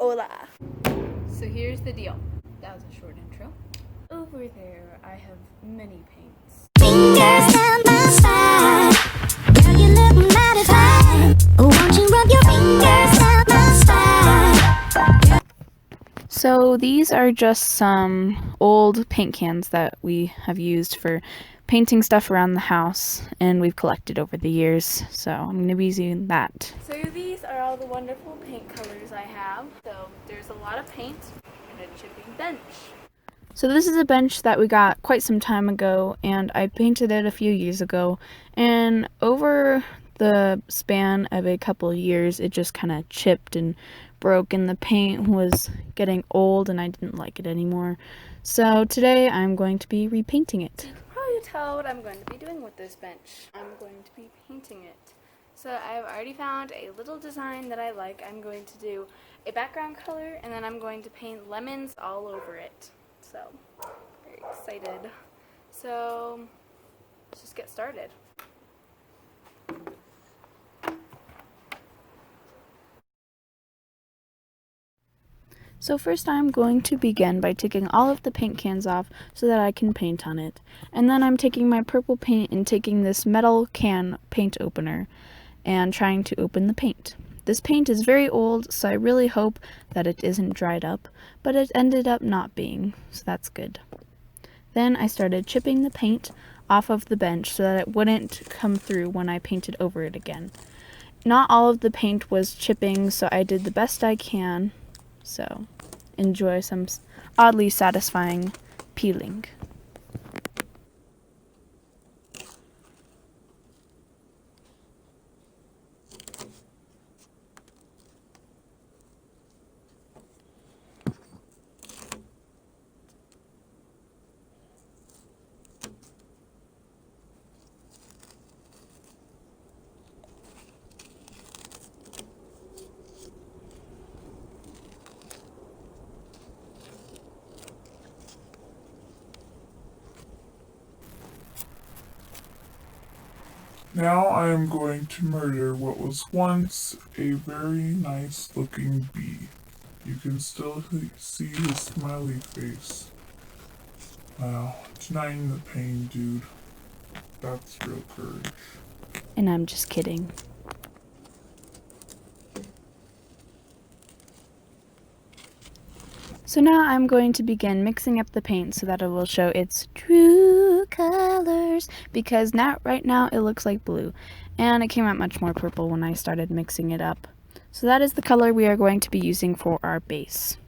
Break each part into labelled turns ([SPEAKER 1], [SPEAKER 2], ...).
[SPEAKER 1] Hola.
[SPEAKER 2] So here's the deal. That was a short intro. Over there, I have many paints.
[SPEAKER 3] Fingers down my spine. Girl, you look mighty fine. Won't you rub your fingers down my spine?
[SPEAKER 2] So these are just some old paint cans that we have used for painting stuff around the house, and we've collected over the years, so I'm going to be using that. So these are all the wonderful paint colors I have. So there's a lot of paint and a chipping bench. So this is a bench that we got quite some time ago, and I painted it a few years ago, and over the span of a couple of years it just kind of chipped and broke, and the paint was getting old and I didn't like it anymore. So today I'm going to be repainting it. You can probably tell what I'm going to be doing with this bench. I'm going to be painting it. So I've already found a little design that I like. I'm going to do a background color, and then I'm going to paint lemons all over it. So, very excited. So, let's just get started. So first I'm going to begin by taking all of the paint cans off so that I can paint on it. And then I'm taking my purple paint and taking this metal can paint opener and trying to open the paint. This paint is very old, so I really hope that it isn't dried up, but it ended up not being, so that's good. Then I started chipping the paint off of the bench so that it wouldn't come through when I painted over it again. Not all of the paint was chipping, so I did the best I can. So, enjoy some oddly satisfying peeling.
[SPEAKER 4] Now I am going to murder what was once a very nice looking bee. You can still see his smiley face. Wow, denying the pain, dude. That's real courage.
[SPEAKER 2] And I'm just kidding. So now I'm going to begin mixing up the paint so that it will show its true colors, because right now it looks like blue, and it came out much more purple when I started mixing it up. So that is the color we are going to be using for our base.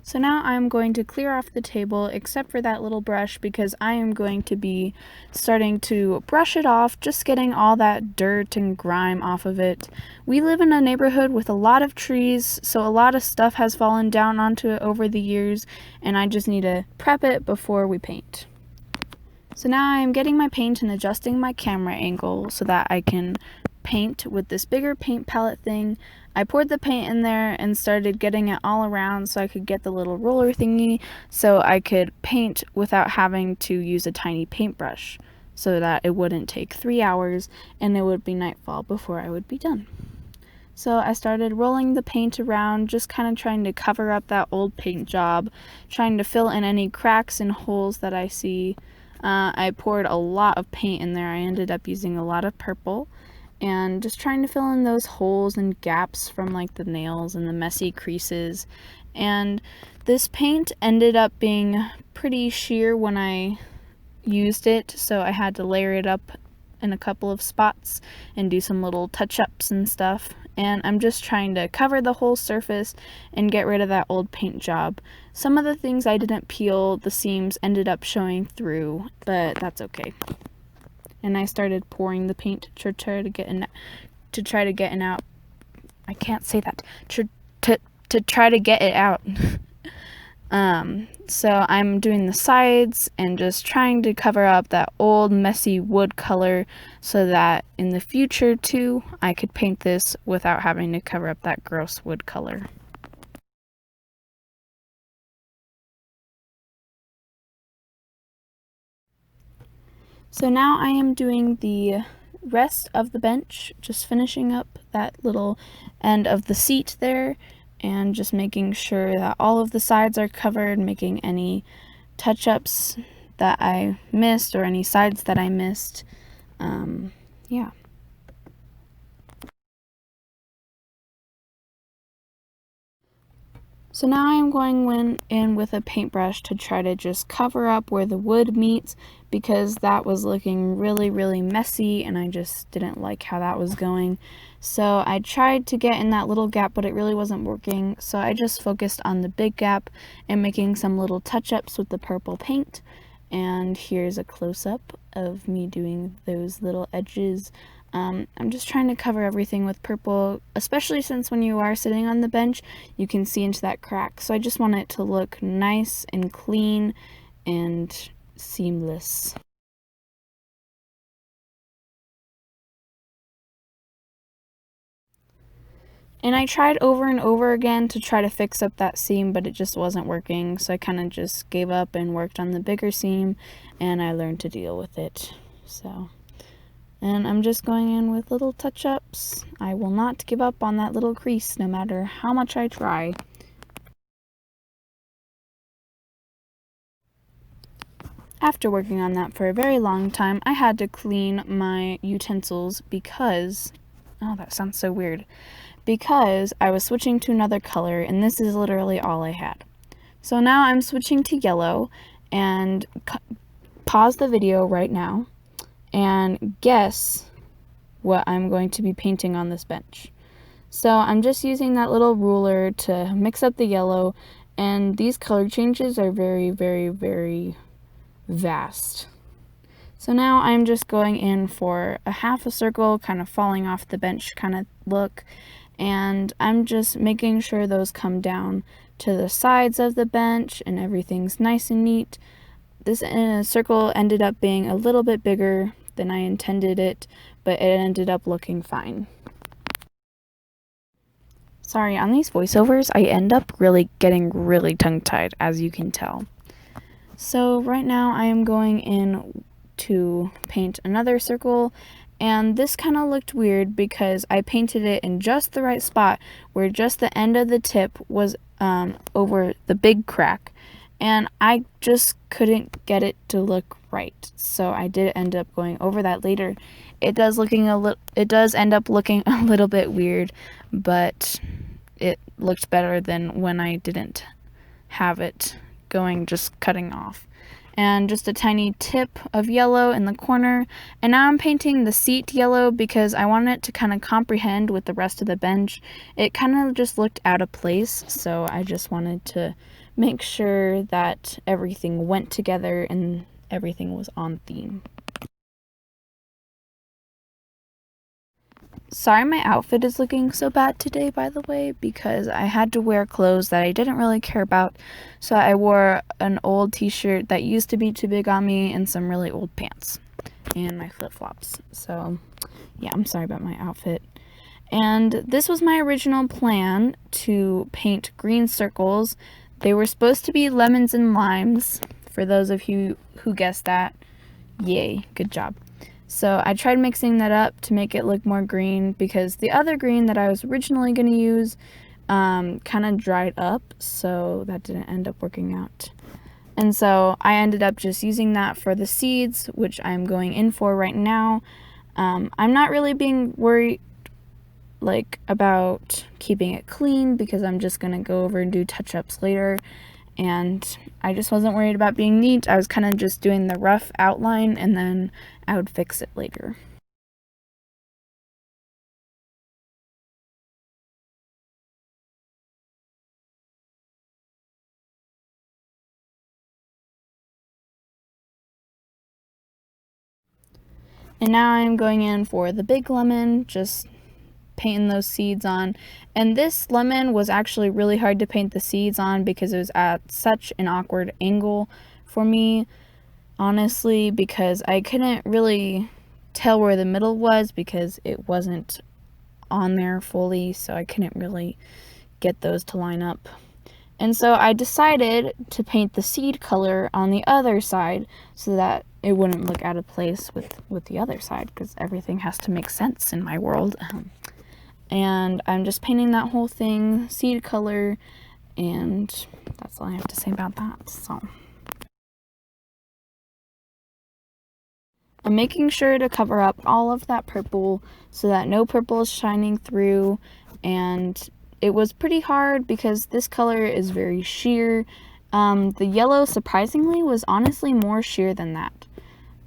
[SPEAKER 2] So now I'm going to clear off the table except for that little brush, because I am going to be starting to brush it off, just getting all that dirt and grime off of it. We live in a neighborhood with a lot of trees, so a lot of stuff has fallen down onto it over the years, and I just need to prep it before we paint. So now I am getting my paint and adjusting my camera angle so that I can paint with this bigger paint palette thing. I poured the paint in there and started getting it all around so I could get the little roller thingy so I could paint without having to use a tiny paintbrush, so that it wouldn't take 3 hours and it would be nightfall before I would be done. So I started rolling the paint around, just kind of trying to cover up that old paint job, trying to fill in any cracks and holes that I see. I poured a lot of paint in there. I ended up using a lot of purple, and just trying to fill in those holes and gaps from like the nails and the messy creases. And this paint ended up being pretty sheer when I used it, so I had to layer it up in a couple of spots and do some little touch-ups and stuff. And I'm just trying to cover the whole surface and get rid of that old paint job. Some of the things I didn't peel, the seams ended up showing through, but that's okay. And I started pouring the paint to try to get it out. I can't say that. To try to get it out. So I'm doing the sides and just trying to cover up that old messy wood color so that in the future too I could paint this without having to cover up that gross wood color. So now I am doing the rest of the bench, just finishing up that little end of the seat there, and just making sure that all of the sides are covered, making any touch-ups that I missed or any sides that I missed. Yeah. So now I'm going in with a paintbrush to try to just cover up where the wood meets, because that was looking really, really messy and I just didn't like how that was going. So I tried to get in that little gap, but it really wasn't working. So I just focused on the big gap and making some little touch-ups with the purple paint. And here's a close-up of me doing those little edges. I'm just trying to cover everything with purple, especially since when you are sitting on the bench, you can see into that crack. So I just want it to look nice and clean and seamless. And I tried over and over again to try to fix up that seam, but it just wasn't working. So I kind of just gave up and worked on the bigger seam, and I learned to deal with it. And I'm just going in with little touch-ups. I will not give up on that little crease no matter how much I try. After working on that for a very long time, I had to clean my utensils because, oh, that sounds so weird, because I was switching to another color, and this is literally all I had. So now I'm switching to yellow, and pause the video right now and guess what I'm going to be painting on this bench. So I'm just using that little ruler to mix up the yellow, and these color changes are very, very, very vast. So now I'm just going in for a half a circle, kind of falling off the bench kind of look, and I'm just making sure those come down to the sides of the bench and everything's nice and neat. This circle ended up being a little bit bigger than I intended it, but it ended up looking fine. Sorry, on these voiceovers, I end up getting really tongue-tied, as you can tell. So right now I am going in to paint another circle, and this kind of looked weird because I painted it in just the right spot where just the end of the tip was over the big crack, and I just couldn't get it to look right. So I did end up going over that later. It does end up looking a little bit weird, but it looked better than when I didn't have it going, just cutting off. And just a tiny tip of yellow in the corner. And now I'm painting the seat yellow because I want it to kind of comprehend with the rest of the bench. It kind of just looked out of place, so I just wanted to make sure that everything went together and everything was on theme. Sorry my outfit is looking so bad today, by the way, because I had to wear clothes that I didn't really care about. So I wore an old t-shirt that used to be too big on me and some really old pants and my flip-flops. So yeah, I'm sorry about my outfit. And this was my original plan, to paint green circles. They were supposed to be lemons and limes, for those of you who guessed that. Yay, good job. So I tried mixing that up to make it look more green, because the other green that I was originally going to use kind of dried up, so that didn't end up working out. And so I ended up just using that for the seeds, which I'm going in for right now. I'm not really being worried about keeping it clean, because I'm just going to go over and do touch-ups later. And I just wasn't worried about being neat. I was kind of just doing the rough outline, and then I would fix it later. And now I'm going in for the big lemon, just painting those seeds on. And this lemon was actually really hard to paint the seeds on because it was at such an awkward angle for me, honestly, because I couldn't really tell where the middle was because it wasn't on there fully, so I couldn't really get those to line up. And so I decided to paint the seed color on the other side so that it wouldn't look out of place with the other side, because everything has to make sense in my world. And I'm just painting that whole thing seed color, and that's all I have to say about that. So I'm making sure to cover up all of that purple so that no purple is shining through, and it was pretty hard because this color is very sheer. The yellow, surprisingly, was honestly more sheer than that.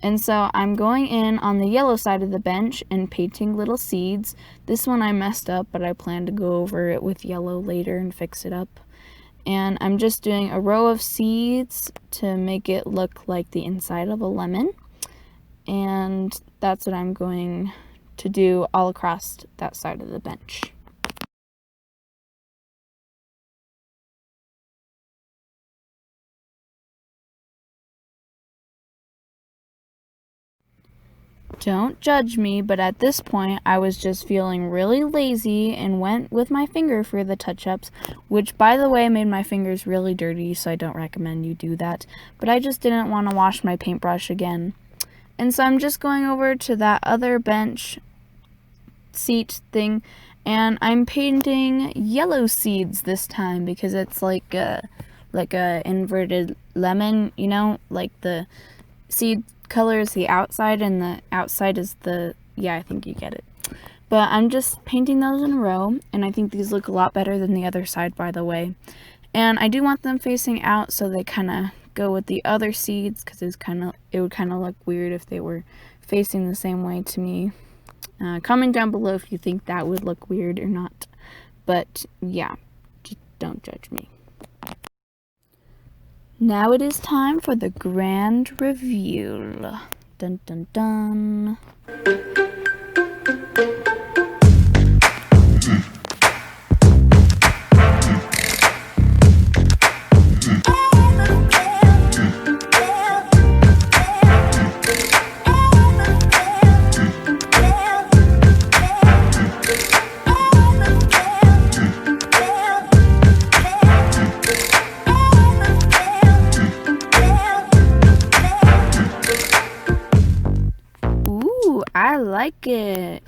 [SPEAKER 2] And so I'm going in on the yellow side of the bench and painting little seeds. This one I messed up, but I plan to go over it with yellow later and fix it up. And I'm just doing a row of seeds to make it look like the inside of a lemon. And that's what I'm going to do all across that side of the bench. Don't judge me, but at this point I was just feeling really lazy and went with my finger for the touch-ups, which by the way made my fingers really dirty, so I don't recommend you do that. But I just didn't want to wash my paintbrush again. And so I'm just going over to that other bench seat thing, and I'm painting yellow seeds this time because it's like a inverted lemon, you know, like the seed color is the outside and the outside is the, yeah, I think you get it. But I'm just painting those in a row, and I think these look a lot better than the other side, by the way. And I do want them facing out so they kind of go with the other seeds, because it would kind of look weird if they were facing the same way to me. Comment down below if you think that would look weird or not. But yeah, just don't judge me. Now it is time for the grand reveal. Dun dun dun. I like it.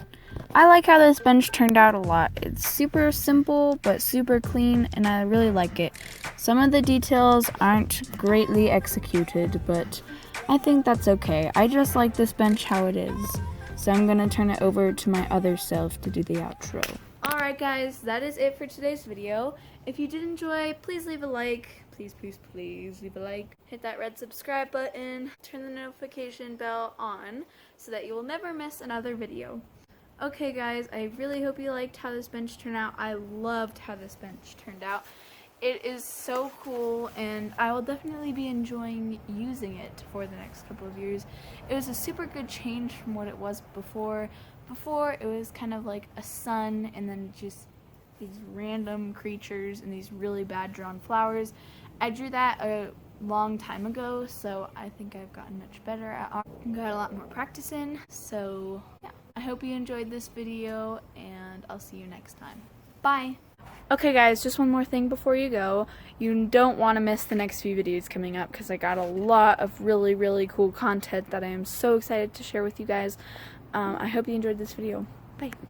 [SPEAKER 2] I like how this bench turned out a lot. It's super simple but super clean, and I really like it. Some of the details aren't greatly executed, but I think that's okay. I just like this bench how it is. So I'm gonna turn it over to my other self to do the outro. Alright guys, that is it for today's video. If you did enjoy, please leave a like. Please leave a like. Hit that red subscribe button. Turn the notification bell on so that you will never miss another video. Okay guys, I really hope you liked how this bench turned out. I loved how this bench turned out. It is so cool, and I will definitely be enjoying using it for the next couple of years. It was a super good change from what it was before. Before, it was kind of like a sun and then just these random creatures and these really bad drawn flowers. I drew that a long time ago, so I think I've gotten much better at art. Got a lot more practice in, so yeah. I hope you enjoyed this video, and I'll see you next time. Bye! Okay guys, just one more thing before you go. You don't want to miss the next few videos coming up because I got a lot of really cool content that I am so excited to share with you guys. I hope you enjoyed this video. Bye!